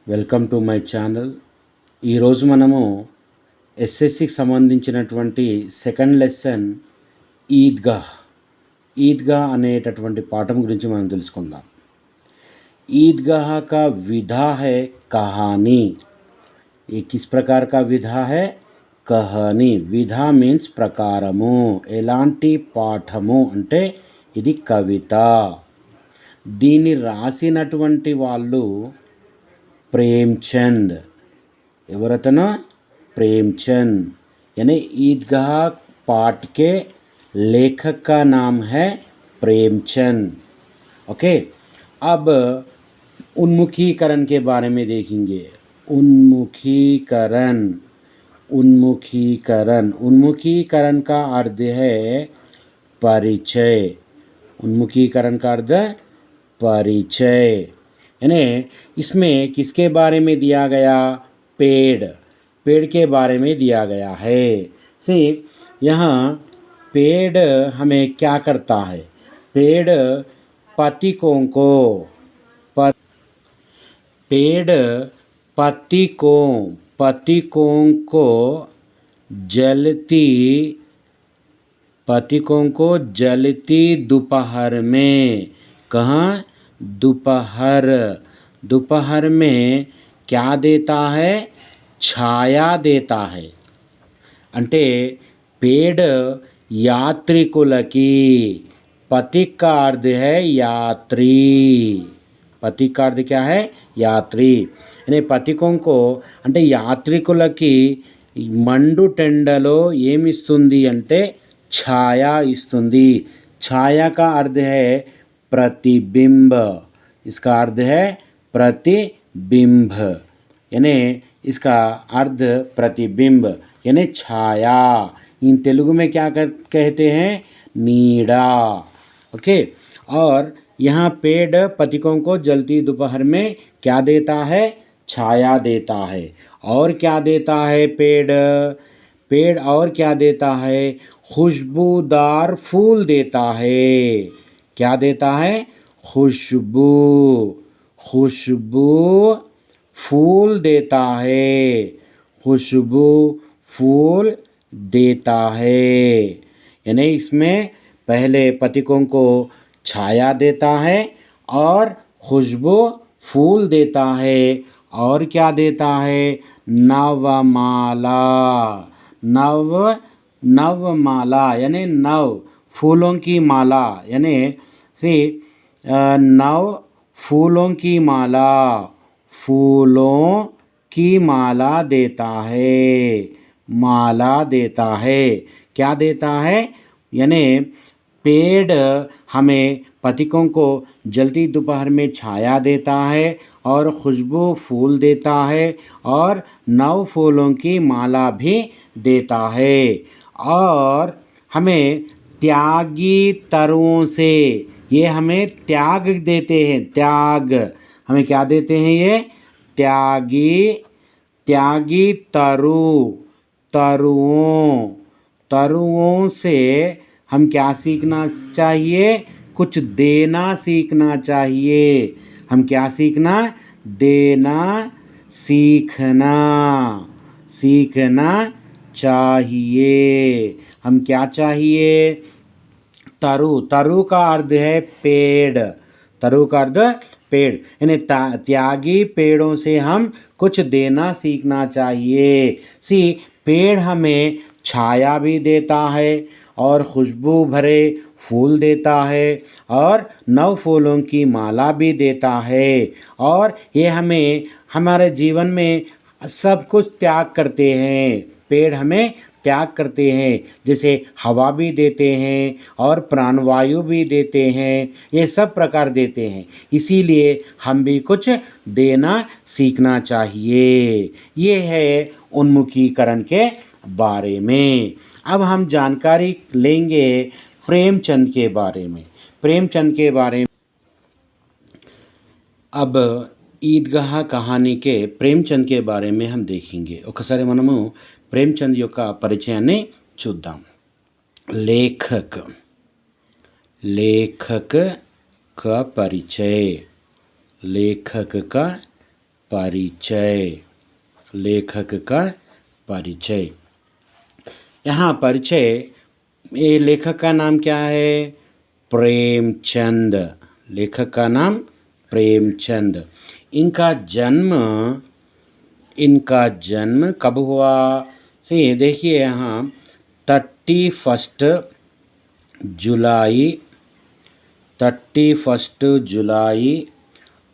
Welcome to my channel. ఈరోజు మనము ఎస్ఎస్సికి సంబంధించినటువంటి సెకండ్ లెసన్ ఈద్గా అనేటటువంటి పాఠం గురించి మనం తెలుసుకుందాం. ईदगाह का विधा है कहानी. ये किस प्रकार का विधा है? కహాని. విధా మీన్స్ ప్రకారము, ఎలాంటి పాఠము అంటే ఇది కవిత. దీన్ని రాసినటువంటి వాళ్ళు ప్రేమ్చంద్. ఎవరతను? प्रेमचंद. यानी ईदगाह पाठ के लेखक का नाम है प्रेमचंद. ओके, अब उन्मुखीकरण के बारे में देखेंगे. उन्मुखीकरण का अर्थ है परिचय. उन्मुखीकरण का अर्थ परिचय. यानी इसमें किसके बारे में दिया गया? पेड़ के बारे में दिया गया है. से यहाँ पेड़ हमें क्या करता है? पेड़ पथिकों को जलती दोपहर में, कहाँ? दोपहर में क्या देता है? छाया देता है. అంటే पेड़ यात्रिकुलकी. पथिक का अर्थ है यात्री. पथिक का अर्थ क्या है? यात्री. यानी పథికం को అంటే యాత్రికులకి మండు టెండలో ఏమిస్తుంది అంటే ఛాయ ఇస్తుంది. ఛాయ का अर्थ है प्रतिबिंब. इसका अर्थ है प्रतिबिंब. यानी इसका अर्थ प्रतिबिंब यानी छाया. इन तेलुगु में क्या कहते हैं? नीड़ा. ओके, और यहाँ पेड़ पथिकों को जलती दोपहर में क्या देता है? छाया देता है. और क्या देता है पेड़ और क्या देता है? खुशबूदार फूल देता है. क्या देता है? खुशबू फूल देता है. खुशबू फूल देता है. यानी इसमें पहले पथिकों को छाया देता है और खुशबू फूल देता है. और क्या देता है? नवमाला यानी नव फूलों की माला. यानी से नव फूलों की माला देता है. क्या देता है? यानी पेड़ हमें पथिकों को जलती दोपहर में छाया देता है और खुशबू फूल देता है और नव फूलों की माला भी देता है. और हमें त्यागी तरुओं से, ये हमें त्याग देते हैं. त्याग हमें क्या देते हैं? ये त्यागी तरुओं से हम क्या सीखना चाहिए? कुछ देना सीखना चाहिए. हम क्या सीखना? देना सीखना चाहिए. हम क्या चाहिए? तरु का अर्थ है पेड़. तरु का अर्थ पेड़. यानी त्यागी पेड़ों से हम कुछ देना सीखना चाहिए. पेड़ हमें छाया भी देता है और खुशबू भरे फूल देता है और नव फूलों की माला भी देता है. और ये हमें हमारे जीवन में सब कुछ त्याग करते हैं. पेड़ हमें त्याग करते हैं, जैसे हवा भी देते हैं और प्राणवायु भी देते हैं. ये सब प्रकार देते हैं. इसीलिए हम भी कुछ देना सीखना चाहिए. ये है उन्मुखीकरण के बारे में. अब हम जानकारी लेंगे प्रेमचंद के बारे में. अब ఈద్గాహ కహానీ के ప్రేమ్చంద్ के बारे में हम देखेंगे. ఒకసారి మనము ప్రేమ్చంద్ యొక్క పరిచయాన్ని చూద్దాం. लेखक का परिचय. लेखक का परिचय, लेखक का परिचय। यहाँ परिचय, ये लेखक का नाम क्या है? प्रेमचंद। लेखक का नाम प्रेमचंद। इनका जन्म कब हुआ? से देखिए यहाँ 31 जुलाई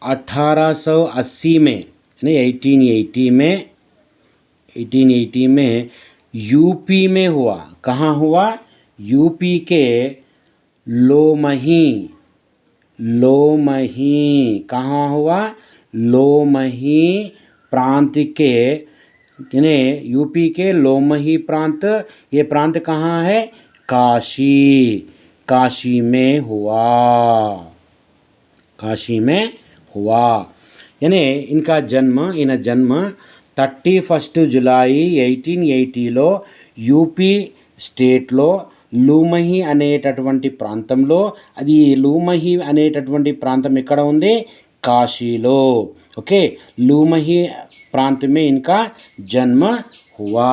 1880 में, यानी 1880 में यूपी में हुआ। कहाँ हुआ? यूपी के लोमही। कहाँ हुआ? लोमही प्रांत के, यानी यूपी के लोमही प्रांत। ये प्रांत कहाँ है? काशी में हुआ। यानी इनका जन्म 31 जुलाई 1880లో యూపీ స్టేట్లో లూమహి అనేటటువంటి ప్రాంతంలో, అది లూమహి అనేటటువంటి ప్రాంతం ఎక్కడ ఉంది? కాశీలో। ओके, लूमही प्रांत में इनका जन्म हुआ।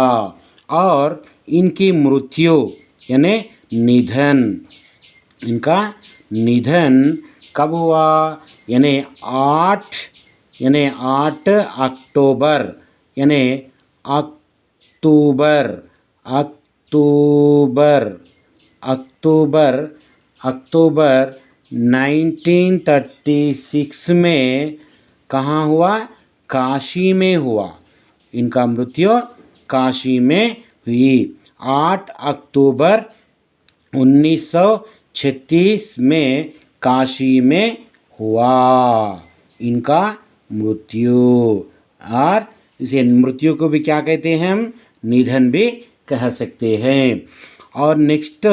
और इनकी मृत्यु यानी इनका निधन कब हुआ? यानी 8 अक्टूबर, यानी अक्टूबर 1936 में कहाँ हुआ? काशी में हुआ। इनका मृत्यु काशी में हुई। 8 अक्टूबर 1936 में काशी में हुआ इनका मृत्यु। और इसे मृत्यु को भी क्या कहते हैं? हम निधन भी कह सकते हैं। और नेक्स्ट,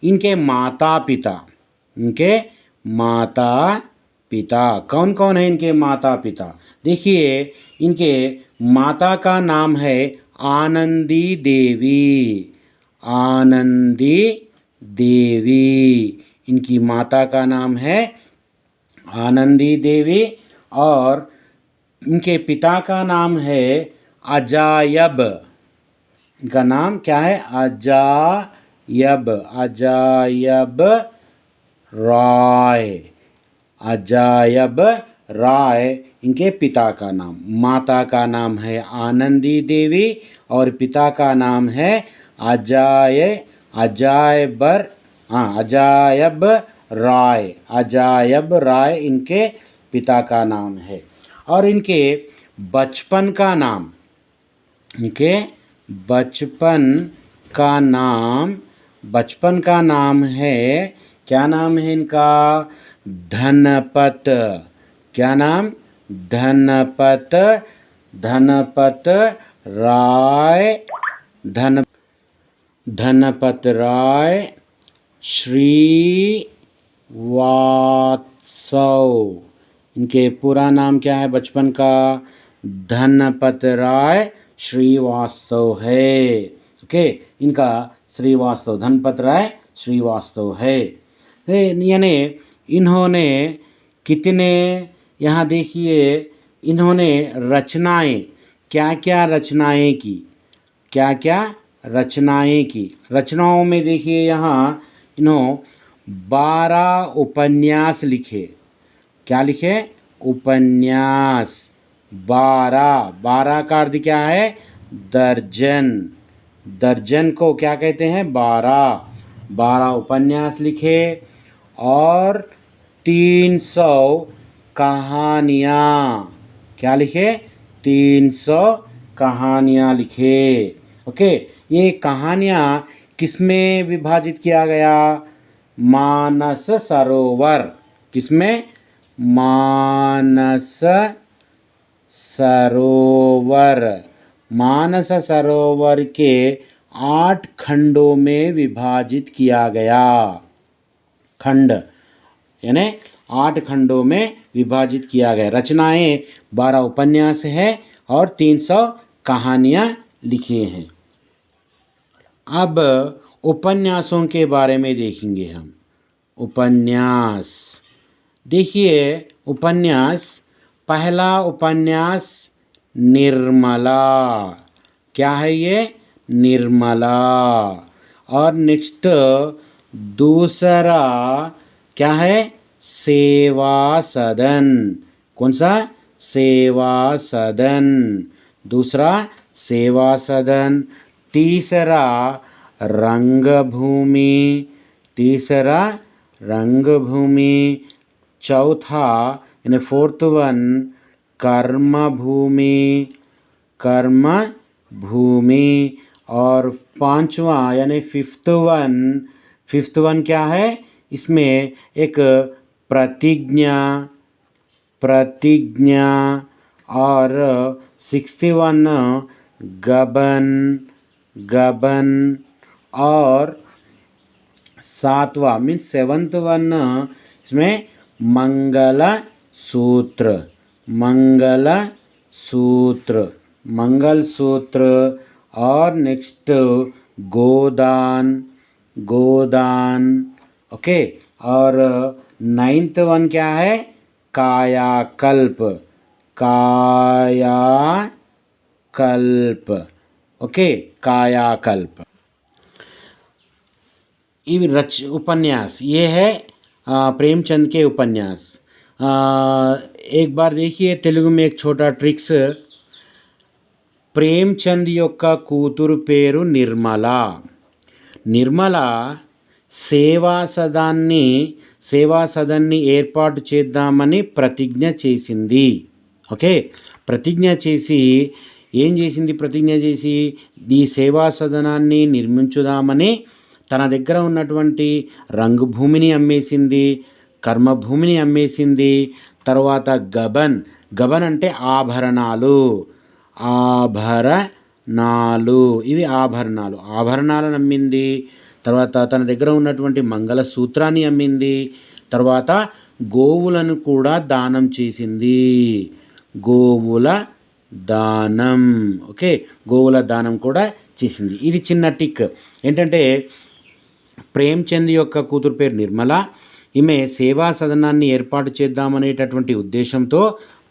इनके माता पिता कौन कौन है? इनके माता पिता देखिए, इनके माता का नाम है आनंदी देवी। इनकी माता का नाम है आनंदी देवी। और इनके पिता का नाम है अजायब। इनका नाम क्या है? अजायब राय इनके पिता का नाम। माता का नाम है आनंदी देवी और पिता का नाम है अजायब राय इनके पिता का नाम है। और इनके बचपन का नाम है, क्या नाम है इनका? धनपत। क्या नाम? धनपत राय श्रीवास्तव। इनके पूरा नाम क्या है बचपन का? धनपत राय श्रीवास्तव है। ओके, इनका धनपत राय श्रीवास्तव है। यानी इन्होंने कितने, यहाँ देखिए, इन्होंने रचनाएं, क्या क्या रचनाएं की? रचनाओं में देखिए यहाँ इन्होंने 12 उपन्यास लिखे। क्या लिखे? उपन्यास। 12 का अर्थ क्या है? दर्जन को क्या कहते हैं? 12 उपन्यास लिखे। और 300 कहानियाँ। क्या लिखे? 300 कहानियाँ लिखे। ओके, ये कहानियाँ किसमें विभाजित किया गया? मानस सरोवर। किसमें? मानस सरोवर के 8 खंडों में विभाजित किया गया। खंड यानी 8 खंडों में विभाजित किया गया। रचनाएं 12 उपन्यास है और 300 कहानियाँ लिखी हैं। अब उपन्यासों के बारे में देखेंगे हम। उपन्यास देखिए, उपन्यास पहला उपन्यास निर्मला, क्या है ये? निर्मला। और नेक्स्ट दूसरा क्या है? सेवा सदन। कौन सा? सेवा सदन। दूसरा सेवा सदन। तीसरा रंगभूमि, तीसरा रंगभूमि। चौथा यानी फोर्थ वन कर्मभूमि, कर्मभूमि। और पांचवा यानी फिफ्थ वन क्या है? इसमें एक प्रतिज्ञा, प्रतिज्ञा। और सिक्स्थ वन गबन, गबन। और सातवां मीन्स सेवंथ वन इसमें मंगल सूत्र, मंगल सूत्र, मंगल सूत्र। और नेक्स्ट गोदान, गोदान। ओके। और नाइन्थ वन क्या है? कायाकल्प, कायाकल्प। ओके, कायाकल्प। ये उपन्यास ये है प्रेमचंद के उपन्यास। एक बार देखिए तेलुगु में एक छोटा ट्रिक्स। ప్రేమ్చంద్ యొక్క కూతురు పేరు నిర్మల. నిర్మల సేవా సదన్ని ఏర్పాటు చేద్దామని ప్రతిజ్ఞ చేసింది. ఓకే, ప్రతిజ్ఞ చేసి ఏం చేసింది? ప్రతిజ్ఞ చేసి ఈ సేవా సదనాన్ని నిర్మించుదామని తన దగ్గర ఉన్నటువంటి రంగభూమిని అమ్మేసింది, కర్మభూమిని అమ్మేసింది. తర్వాత గబన్ అంటే ఆభరణాలు, ఆభరణాలు, ఇవి ఆభరణాలను అమ్మింది. తర్వాత తన దగ్గర ఉన్నటువంటి మంగళ సూత్రాన్ని అమ్మింది. తర్వాత గోవులను కూడా దానం చేసింది, గోవుల దానం. ఓకే, గోవుల దానం కూడా చేసింది. ఇది చిన్న టిక్ ఏంటంటే ప్రేమ్చంద్ యొక్క కూతురు పేరు నిర్మల. ఈమె సేవా సదనాన్ని ఏర్పాటు చేద్దామనేటటువంటి ఉద్దేశంతో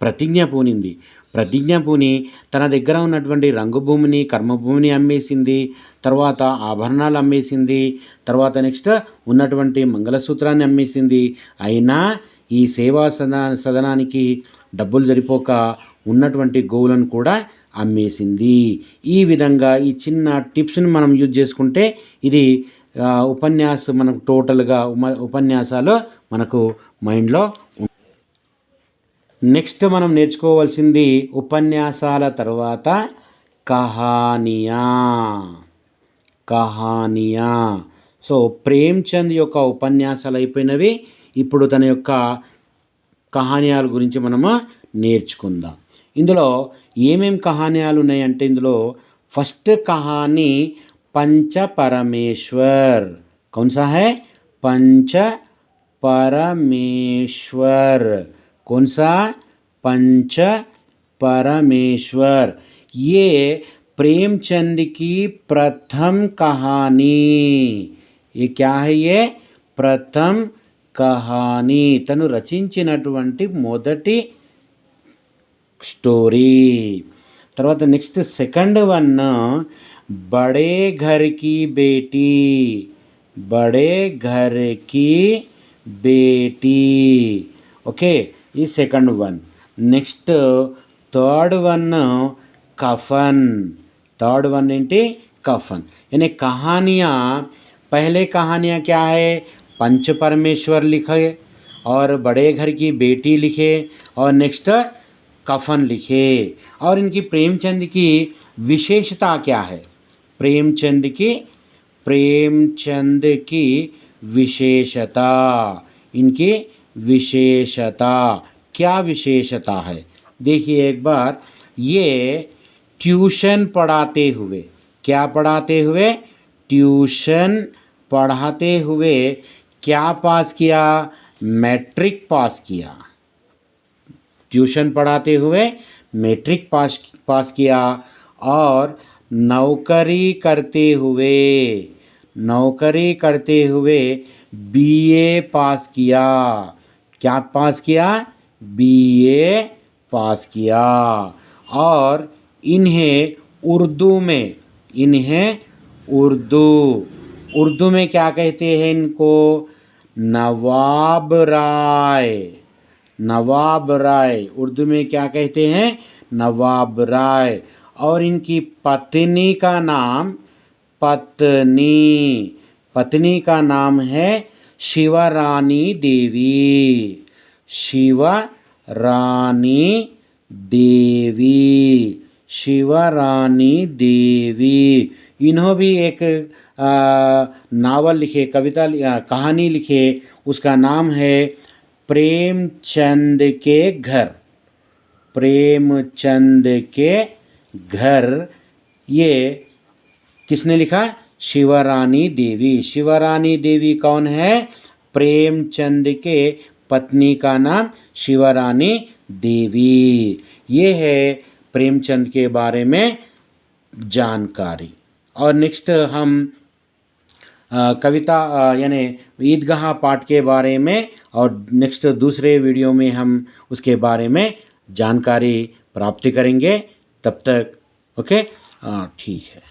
ప్రతిజ్ఞ పూనింది. ప్రతిజ్ఞ పూని తన దగ్గర ఉన్నటువంటి రంగభూమిని, కర్మభూమిని అమ్మేసింది. తర్వాత ఆభరణాలు అమ్మేసింది. తర్వాత నెక్స్ట్ ఉన్నటువంటి మంగళసూత్రాన్ని అమ్మేసింది. అయినా ఈ సేవా సదనానికి డబ్బులు సరిపోక ఉన్నటువంటి గోవులను కూడా అమ్మేసింది. ఈ విధంగా ఈ చిన్న టిప్స్ని మనం యూజ్ చేసుకుంటే ఇది ఉపన్యాసం మనకు టోటల్గా ఉపన్యాసాలు మనకు మైండ్లో. నెక్స్ట్ మనం నేర్చుకోవాల్సింది ఉపన్యాసాల తర్వాత కహానియా. సో ప్రేమ్చంద్ యొక్క ఉపన్యాసాలు అయిపోయినవి. ఇప్పుడు తన యొక్క కహానియాల గురించి మనము నేర్చుకుందాం. ఇందులో ఏమేం కహానియాలు ఉన్నాయంటే ఇందులో ఫస్ట్ కహాని पंच परमेश्वर. कौन सा है? पंच परमेश्वर. कौन सा? पंच परमेश्वर. ये प्रेमचंद की प्रथम कहानी. ये क्या है? ये प्रथम कहानी, तनु రచించినటువంటి మొదటి స్టోరీ. తర్వాత నెక్స్ట్ సెకండ్ వన్ बड़े घर की बेटी, बड़े घर की बेटी. ओके, ये second one. Next third one कफन. थर्ड वन ఏంటి? कफन. यानी कहानियाँ, पहले कहानियाँ क्या है? पंच परमेश्वर लिखे और बड़े घर की बेटी लिखे और नेक्स्ट कफन लिखे. और इनकी प्रेमचंद की विशेषता क्या है? प्रेमचंद की विशेषता, इनकी विशेषता क्या विशेषता है? देखिए एक बार. ये ट्यूशन पढ़ाते हुए, क्या पढ़ाते हुए? ट्यूशन पढ़ाते हुए क्या पास किया? मैट्रिक पास किया. ट्यूशन पढ़ाते हुए मैट्रिक पास किया. और नौकरी करते हुए बीए पास किया. क्या पास किया? बीए पास किया। और इन्हें उर्दू में क्या कहते हैं इनको? नवाब राय उर्दू में क्या कहते हैं? नवाब राय। और इनकी पत्नी का नाम है शिवरानी देवी। इन्हों भी एक नावल लिखे, कहानी लिखे, उसका नाम है प्रेमचंद के घर। ये किसने लिखा? शिवरानी देवी कौन है? प्रेमचंद के पत्नी का नाम शिवरानी देवी। ये है प्रेमचंद के बारे में जानकारी। और नेक्स्ट हम कविता यानी ईदगाह पाठ के बारे में, और नेक्स्ट दूसरे वीडियो में हम उसके बारे में जानकारी प्राप्त करेंगे। तब तक ओके, ठीक है।